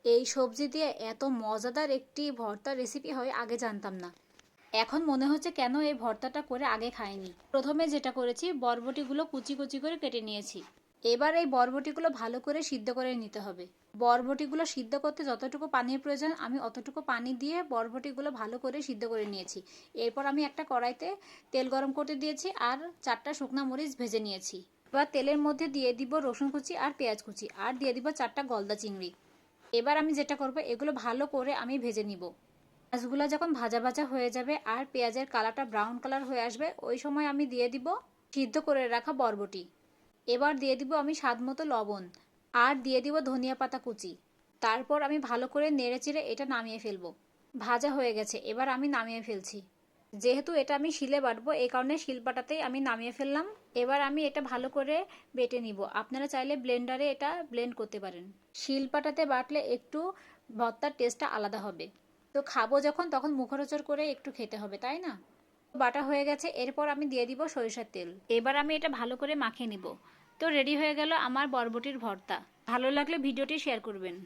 এই সবজি দিয়ে এত মজাদার একটি ভর্তার রেসিপি হয় আগে জানতাম না। এখন মনে হচ্ছে কেন এই ভর্তাটা করে আগে খাইনি। প্রথমে যেটা করেছি, বরবটিগুলো কুচি কুচি করে কেটে নিয়েছি। এবার এই বরবটিগুলো ভালো করে সিদ্ধ করে নিতে হবে। বরবটিগুলো সিদ্ধ করতে যতটুকু পানির প্রয়োজন আমি অতটুকু পানি দিয়ে বরবটিগুলো ভালো করে সিদ্ধ করে নিয়েছি। এরপর আমি একটা কড়াইতে তেল গরম করতে দিয়েছি আর 4টা শুকনো মরিচ ভেজে নিয়েছি। এবার তেলের মধ্যে দিয়ে দিব রসুন কুচি আর পেঁয়াজ কুচি আর দিয়ে দিব 4টা গলদা চিংড়ি। এবার আমি যেটা করব, এগুলো ভালো করে আমি ভেজে নিব। মাছগুলো যখন ভাজা ভাজা হয়ে যাবে আর পেঁয়াজের কালারটা ব্রাউন কালার হয়ে আসবে, ওই সময় আমি দিয়ে দিব সিদ্ধ করে রাখা বরবটি। এবার দিয়ে দিব আমি স্বাদ মতো লবণ আর দিয়ে দিব ধনিয়া পাতা কুচি। তারপর আমি ভালো করে নেড়েচেড়ে এটা নামিয়ে ফেলবো। ভাজা হয়ে গেছে, এবার আমি নামিয়ে ফেলছি। যেহেতু এটা আমি শিলে বাটবো, এই কারণে শিলপাটাতেই আমি নামিয়ে ফেললাম। এবার আমি এটা ভালো করে বেটে নিব। আপনারা চাইলে ব্লেন্ডারে এটা ব্লেন্ড করতে পারেন। শিলপাটাতে বাটলে একটু ভর্তার টেস্টটা আলাদা হবে। তো খাবো যখন, তখন মুখরোচক করে একটু খেতে হবে, তাই না? বাটা হয়ে গেছে, এরপর আমি দিয়ে দিব সরিষার তেল। এবার আমি এটা ভালো করে মাখিয়ে নিব। তো রেডি হয়ে গেল আমার বরবটির ভর্তা। ভালো লাগলে ভিডিওটি শেয়ার করবেন।